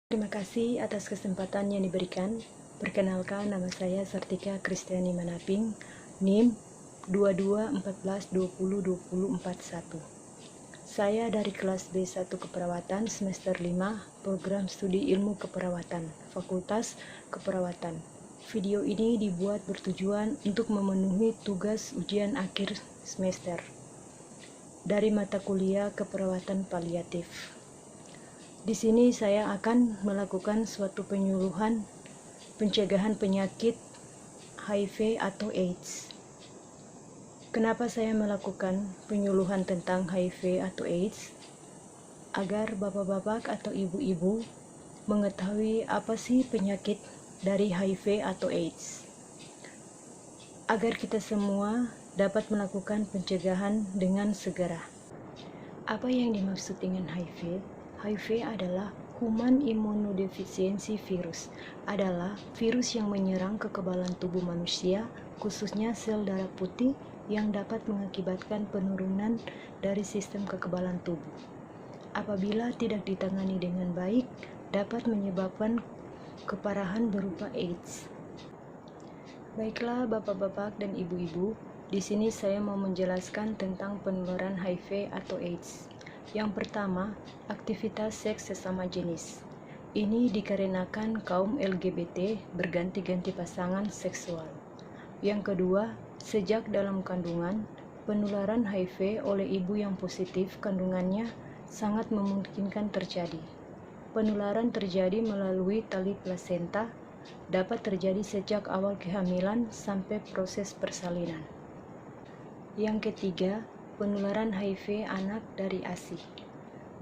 Terima kasih atas kesempatan yang diberikan. Perkenalkan, nama saya Sartika Kristiani Manaping, NIM 2214202041. Saya dari kelas B1 Keperawatan semester 5, program studi ilmu keperawatan, Fakultas Keperawatan. Video ini dibuat bertujuan untuk memenuhi tugas ujian akhir semester dari mata kuliah keperawatan paliatif. Di sini saya akan melakukan suatu penyuluhan pencegahan penyakit HIV atau AIDS. Kenapa saya melakukan penyuluhan tentang HIV atau AIDS? Agar bapak-bapak atau ibu-ibu mengetahui apa sih penyakit dari HIV atau AIDS. Agar kita semua dapat melakukan pencegahan dengan segera. Apa yang dimaksud dengan HIV? HIV adalah Human Immunodeficiency Virus, adalah virus yang menyerang kekebalan tubuh manusia, khususnya sel darah putih yang dapat mengakibatkan penurunan dari sistem kekebalan tubuh. Apabila tidak ditangani dengan baik, dapat menyebabkan keparahan berupa AIDS. Baiklah bapak-bapak dan ibu-ibu, di sini saya mau menjelaskan tentang penularan HIV atau AIDS. Yang pertama, aktivitas seks sesama jenis. Ini dikarenakan kaum LGBT berganti-ganti pasangan seksual. Yang kedua, sejak dalam kandungan, penularan HIV oleh ibu yang positif kandungannya sangat memungkinkan terjadi. Penularan terjadi melalui tali plasenta, dapat terjadi sejak awal kehamilan sampai proses persalinan. Yang ketiga, penularan HIV anak dari ASI.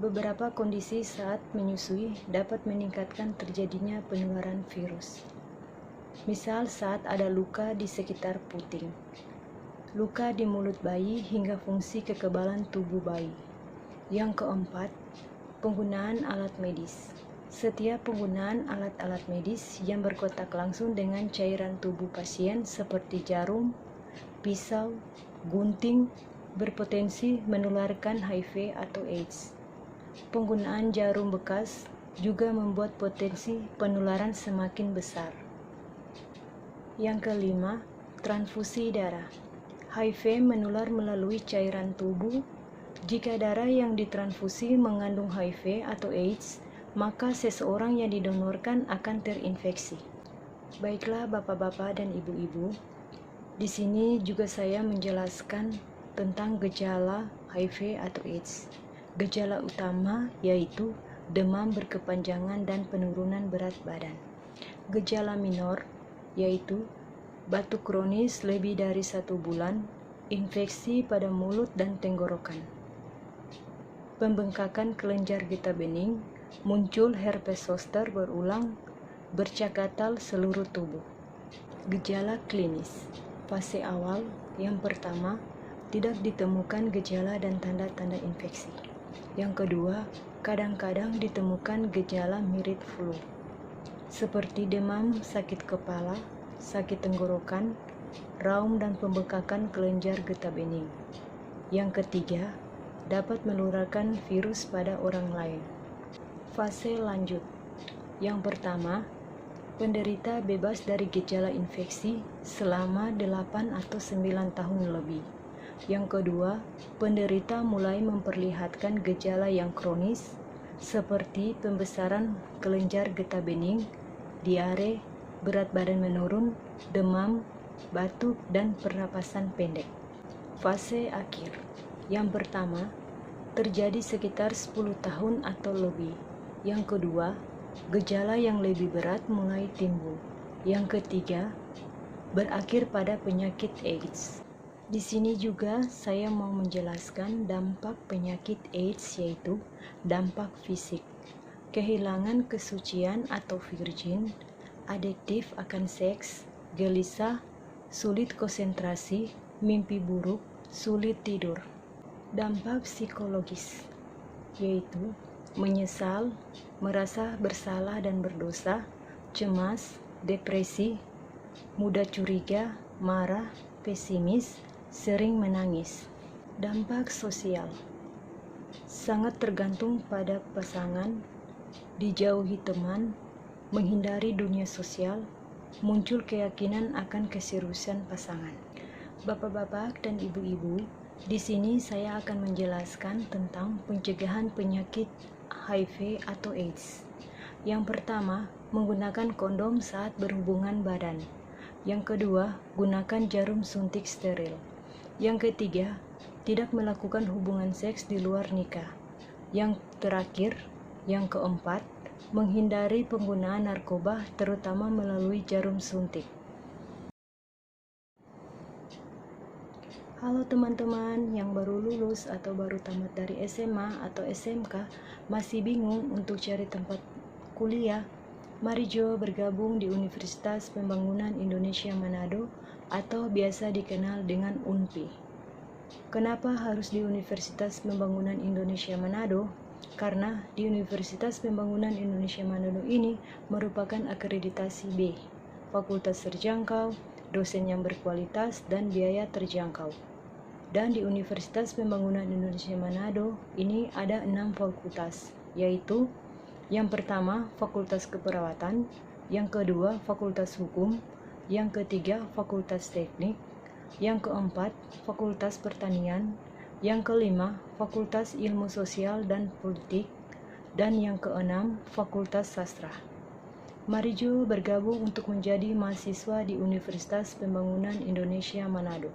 Beberapa kondisi saat menyusui dapat meningkatkan terjadinya penularan virus. Misal saat ada luka di sekitar puting, luka di mulut bayi hingga fungsi kekebalan tubuh bayi. Yang keempat, penggunaan alat medis. Setiap penggunaan alat-alat medis yang berkontak langsung dengan cairan tubuh pasien seperti jarum, pisau, gunting, berpotensi menularkan HIV atau AIDS. Penggunaan jarum bekas juga membuat potensi penularan semakin besar. Yang kelima, transfusi darah. HIV menular melalui cairan tubuh. Jika darah yang ditransfusi mengandung HIV atau AIDS, maka seseorang yang didonorkan akan terinfeksi. Baiklah bapak-bapak dan ibu-ibu, di sini juga saya menjelaskan tentang gejala HIV atau AIDS. Gejala utama yaitu demam berkepanjangan dan penurunan berat badan. Gejala minor yaitu batuk kronis lebih dari 1 bulan, infeksi pada mulut dan tenggorokan, pembengkakan kelenjar getah bening, muncul herpes zoster berulang, bercak gatal seluruh tubuh. Gejala klinis. Fase awal yang pertama, tidak ditemukan gejala dan tanda-tanda infeksi. Yang kedua, kadang-kadang ditemukan gejala mirip flu, seperti demam, sakit kepala, sakit tenggorokan, raum dan pembengkakan kelenjar getah bening. Yang ketiga, dapat menularkan virus pada orang lain. Fase lanjut. Yang pertama, penderita bebas dari gejala infeksi selama 8 atau 9 tahun lebih. Yang kedua, penderita mulai memperlihatkan gejala yang kronis seperti pembesaran kelenjar getah bening, diare, berat badan menurun, demam, batuk, dan pernapasan pendek. Fase akhir. Yang pertama, terjadi sekitar 10 tahun atau lebih. Yang kedua, gejala yang lebih berat mulai timbul. Yang ketiga, berakhir pada penyakit AIDS. Di sini juga saya mau menjelaskan dampak penyakit AIDS, yaitu dampak fisik, kehilangan kesucian atau virgin, adiktif akan seks, gelisah, sulit konsentrasi, mimpi buruk, sulit tidur. Dampak psikologis, yaitu menyesal, merasa bersalah dan berdosa, cemas, depresi, mudah curiga, marah, pesimis, sering menangis. Dampak sosial sangat tergantung pada pasangan, dijauhi teman, menghindari dunia sosial, muncul keyakinan akan keseriusan pasangan. Bapak-bapak dan ibu-ibu, di sini saya akan menjelaskan tentang pencegahan penyakit HIV atau AIDS. Yang pertama, menggunakan kondom saat berhubungan badan. Yang kedua, gunakan jarum suntik steril. Yang ketiga, tidak melakukan hubungan seks di luar nikah. Yang terakhir, yang keempat, menghindari penggunaan narkoba terutama melalui jarum suntik. Halo teman-teman yang baru lulus atau baru tamat dari SMA atau SMK, masih bingung untuk cari tempat kuliah? Mari Jo bergabung di Universitas Pembangunan Indonesia Manado atau biasa dikenal dengan UNPI. Kenapa harus di Universitas Pembangunan Indonesia Manado? Karena di Universitas Pembangunan Indonesia Manado ini merupakan akreditasi B, fakultas terjangkau, dosen yang berkualitas, dan biaya terjangkau. Dan di Universitas Pembangunan Indonesia Manado ini ada 6 fakultas, yaitu yang pertama Fakultas Keperawatan, yang kedua Fakultas Hukum, yang ketiga Fakultas Teknik, yang keempat Fakultas Pertanian, yang kelima Fakultas Ilmu Sosial dan Politik, dan yang keenam Fakultas Sastra. Mari Jo bergabung untuk menjadi mahasiswa di Universitas Pembangunan Indonesia Manado.